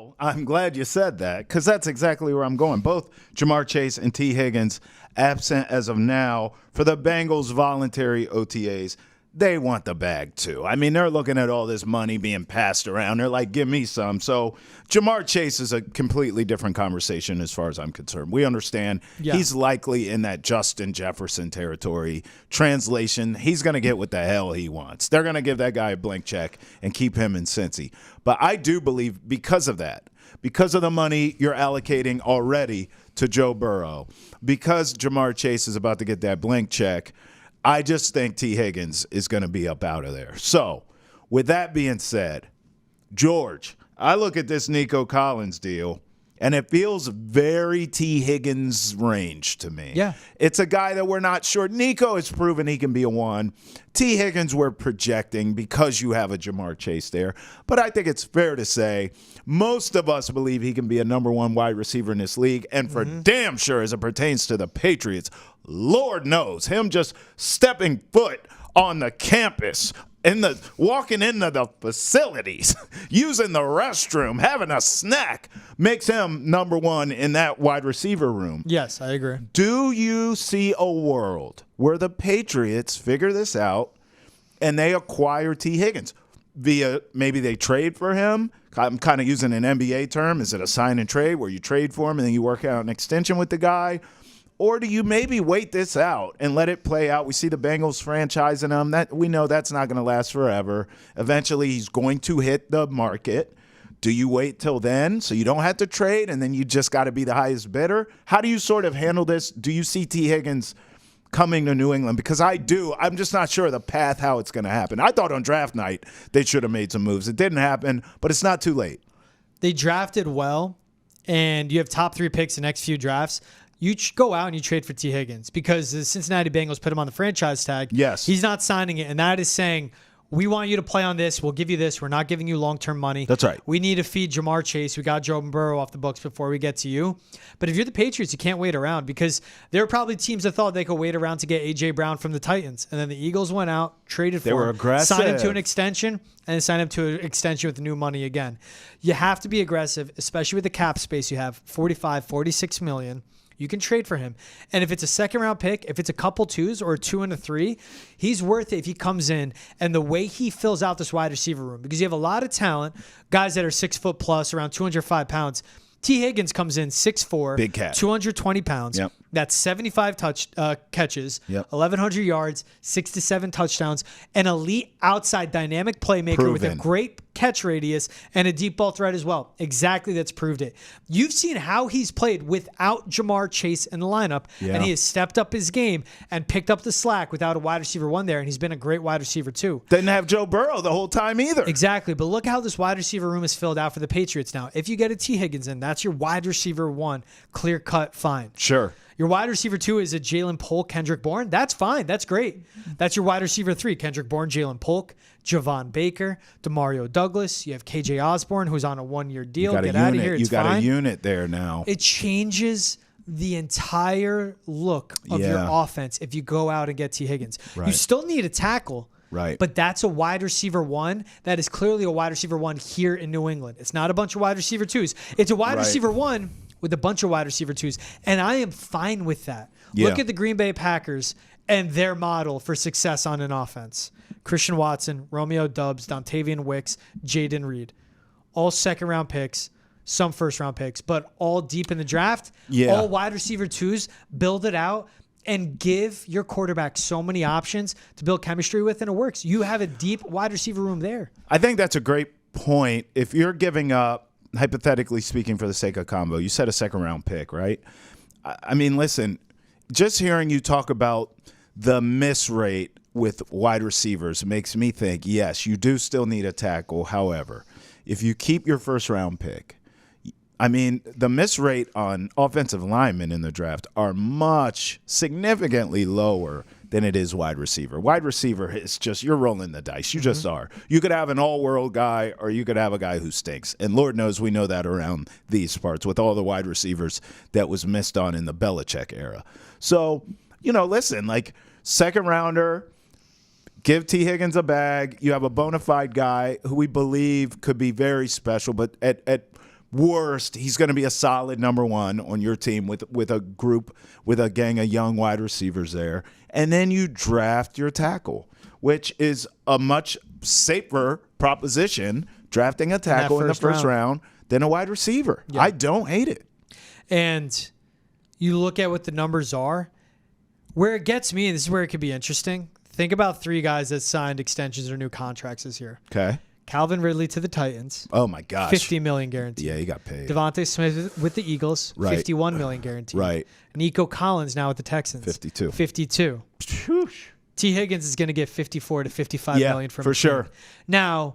Well, I'm glad you said that because that's exactly where I'm going. Both Jamar Chase and Tee Higgins absent as of now for the Bengals voluntary OTAs. They want the bag too. I mean, they're looking at all this money being passed around. They're like, give me some. So Jamar Chase is a completely different conversation as far as I'm concerned. We understand he's likely in that Justin Jefferson territory. Translation, he's going to get what the hell he wants. They're going to give that guy a blank check and keep him in Cincy. But I do believe because of that, because of the money you're allocating already to Joe Burrow, because Jamar Chase is about to get that blank check, I just think Tee Higgins is going to be up out of there. So, with that being said, George, I look at this Nico Collins deal, and it feels very Tee Higgins range to me. Yeah. It's a guy that we're not sure. Nico has proven he can be a one. Tee Higgins we're projecting because you have a Jamar Chase there. But I think it's fair to say most of us believe he can be a number one wide receiver in this league. And for damn sure as it pertains to the Patriots, Lord knows, him just stepping foot on the campus, walking into the facilities, using the restroom, having a snack, makes him number one in that wide receiver room. Yes, I agree. Do you see a world where the Patriots figure this out and they acquire Tee Higgins via maybe they trade for him? I'm kind of using an NBA term. Is it a sign and trade where you trade for him and then you work out an extension with the guy? Or do you maybe wait this out and let it play out? We see the Bengals franchising him. That we know that's not going to last forever. Eventually, he's going to hit the market. Do you wait till then so you don't have to trade and then you just got to be the highest bidder? How do you sort of handle this? Do you see Tee Higgins coming to New England? Because I do. I'm just not sure of the path how it's going to happen. I thought on draft night they should have made some moves. It didn't happen, but it's not too late. They drafted well, and you have top 3 picks the next few drafts. You go out and you trade for Tee Higgins because the Cincinnati Bengals put him on the franchise tag. Yes. He's not signing it, and that is saying, we want you to play on this. We'll give you this. We're not giving you long-term money. That's right. We need to feed Jamar Chase. We got Joe Burrow off the books before we get to you. But if you're the Patriots, you can't wait around because there are probably teams that thought they could wait around to get A.J. Brown from the Titans. And then the Eagles went out, traded for him. They were aggressive. Signed him to an extension, and then signed him to an extension with new money again. You have to be aggressive, especially with the cap space you have, $46 million. You can trade for him. And if it's a second-round pick, if it's a couple twos or a 2 and a 3, he's worth it if he comes in. And the way he fills out this wide receiver room, because you have a lot of talent, guys that are 6 foot plus, around 205 pounds. Tee Higgins comes in 6'4", big cat, 220 pounds. Yep. That's 75 catches, yep. 1,100 yards, 6 to 7 touchdowns, an elite outside dynamic playmaker with a great catch radius and a deep ball threat as well. Exactly, that's proved it. You've seen how he's played without Jamar Chase in the lineup, and he has stepped up his game and picked up the slack without a wide receiver 1 there, and he's been a great wide receiver 2. Didn't have Joe Burrow the whole time either. Exactly, but look how this wide receiver room is filled out for the Patriots now. If you get a Tee Higgins in, that's your wide receiver 1, clear cut, fine. Sure. Your wide receiver 2 is a Jalen Polk, Kendrick Bourne. That's fine. That's great. That's your wide receiver 3, Kendrick Bourne, Jalen Polk, Javon Baker, Demario Douglas. You have KJ Osborne, who's on a 1-year deal. Get out of here. It's fine. You got a unit there now. It changes the entire look of your offense if you go out and get Tee Higgins. Right. You still need a tackle. Right. But that's a wide receiver 1 that is clearly a wide receiver 1 here in New England. It's not a bunch of wide receiver 2s. It's a wide receiver 1 with a bunch of wide receiver 2s. And I am fine with that. Yeah. Look at the Green Bay Packers and their model for success on an offense. Christian Watson, Romeo Doubs, Dontavian Wicks, Jaden Reed. All second-round picks, some first-round picks, but all deep in the draft. Yeah. All wide receiver 2s. Build it out and give your quarterback so many options to build chemistry with, and it works. You have a deep wide receiver room there. I think that's a great point. If you're giving up, hypothetically speaking, for the sake of combo, you said a second-round pick, right? I mean, listen, just hearing you talk about the miss rate with wide receivers makes me think, yes, you do still need a tackle. However, if you keep your first-round pick, I mean, the miss rate on offensive linemen in the draft are significantly lower than it is wide receiver. Wide receiver is just, you're rolling the dice. You just are. You could have an all-world guy or you could have a guy who stinks. And Lord knows we know that around these parts with all the wide receivers that was missed on in the Belichick era. So, listen, like second rounder, give Tee Higgins a bag. You have a bona fide guy who we believe could be very special, but at Worst, he's going to be a solid number one on your team with a gang of young wide receivers there. And then you draft your tackle, which is a much safer proposition, drafting a tackle in the first round than a wide receiver. Yeah. I don't hate it. And you look at what the numbers are. Where it gets me, and this is where it could be interesting, think about 3 guys that signed extensions or new contracts this year. Okay. Calvin Ridley to the Titans. Oh, my gosh. $50 million guaranteed. Yeah, he got paid. Devontae Smith with the Eagles. Right. $51 million guaranteed. Right. Nico Collins now with the Texans. 52. 52. Whoosh. T. Higgins is going to get 54 to 55 million from for sure. Now,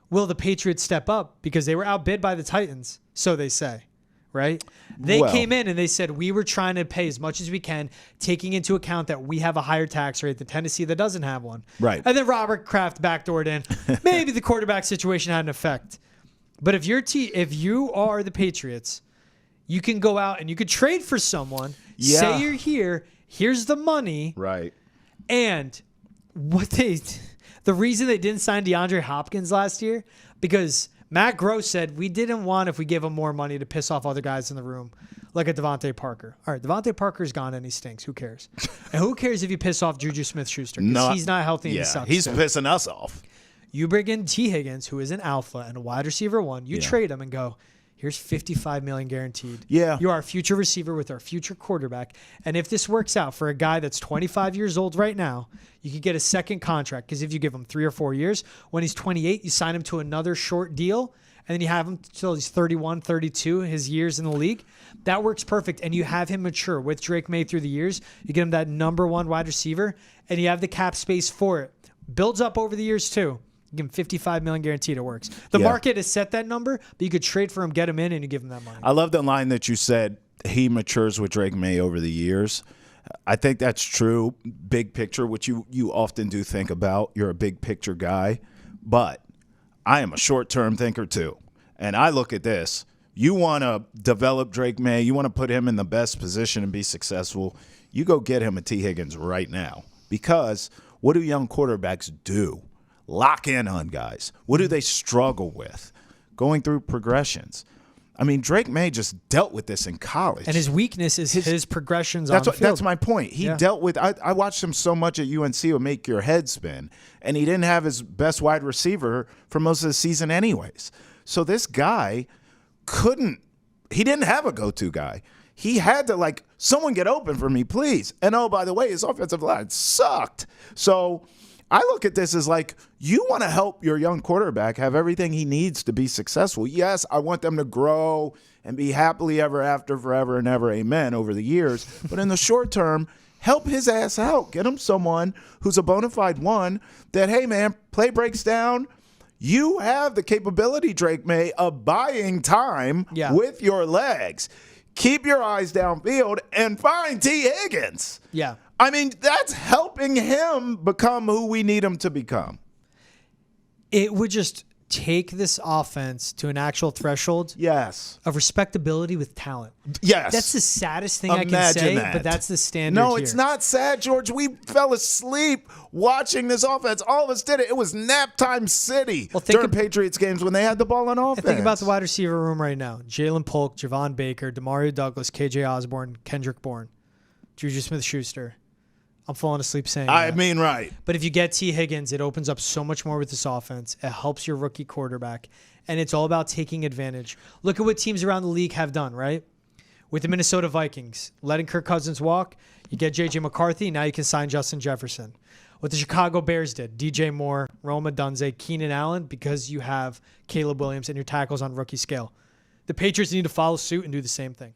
will the Patriots step up? Because they were outbid by the Titans, so they say. Right? They came in and they said, we were trying to pay as much as we can, taking into account that we have a higher tax rate than Tennessee that doesn't have one. Right. And then Robert Kraft backdoored in. Maybe the quarterback situation had an effect. But if you are the Patriots, you can go out and you could trade for someone, say you're here, here's the money. Right. And the reason they didn't sign DeAndre Hopkins last year, because Matt Gross said we didn't want, if we gave him more money, to piss off other guys in the room, like a Devontae Parker. All right, Devontae Parker's gone and he stinks. Who cares? And who cares if you piss off Juju Smith-Schuster? Because he's not healthy and he sucks. He's pissing us off. You bring in Tee Higgins, who is an alpha and a wide receiver one. You trade him and go, here's $55 million guaranteed. Yeah. You are our future receiver with our future quarterback. And if this works out for a guy that's 25 years old right now, you could get a second contract. Because if you give him 3 or 4 years, when he's 28, you sign him to another short deal. And then you have him till he's 31, 32, his years in the league. That works perfect. And you have him mature with Drake Maye through the years. You get him that number 1 wide receiver, and you have the cap space for it. Builds up over the years, too. You give him $55 million guaranteed. It works. The market has set that number, but you could trade for him, get him in, and you give him that money. I love the line that you said, he matures with Drake Maye over the years. I think that's true. Big picture, which you often do think about. You're a big picture guy. But I am a short-term thinker, too. And I look at this. You want to develop Drake Maye. You want to put him in the best position and be successful. You go get him a Tee Higgins right now. Because what do young quarterbacks do? Lock in on guys. What do they struggle with? Going through progressions. I mean, Drake Maye just dealt with this in college. And his weakness is his progressions on the field. That's my point. He dealt with – I watched him so much at UNC it would make your head spin. And he didn't have his best wide receiver for most of the season anyways. So this guy he didn't have a go-to guy. He had to, someone get open for me, please. And, oh, by the way, his offensive line sucked. So I look at this as you want to help your young quarterback have everything he needs to be successful. Yes, I want them to grow and be happily ever after, forever and ever, amen, over the years. But in the short term, help his ass out. Get him someone who's a bona fide one that, hey, man, play breaks down. You have the capability, Drake Maye, of buying time with your legs. Keep your eyes downfield and find Tee Higgins. Yeah. I mean, that's helping him become who we need him to become. It would just take this offense to an actual threshold of respectability with talent. Yes. That's the saddest thing I can say, but that's the standard No, here. it's not sad, George. We fell asleep watching this offense. All of us did it. It was nap time city during Patriots games when they had the ball on offense. Think about the wide receiver room right now. Jalen Polk, Javon Baker, Demario Douglas, KJ Osborne, Kendrick Bourne, Juju Smith-Schuster. I'm falling asleep saying that. Right. But if you get Tee Higgins, it opens up so much more with this offense. It helps your rookie quarterback. And it's all about taking advantage. Look at what teams around the league have done, right? With the Minnesota Vikings, letting Kirk Cousins walk, you get J.J. McCarthy, now you can sign Justin Jefferson. What the Chicago Bears did, DJ Moore, Rome Odunze, Keenan Allen, because you have Caleb Williams and your tackles on rookie scale. The Patriots need to follow suit and do the same thing.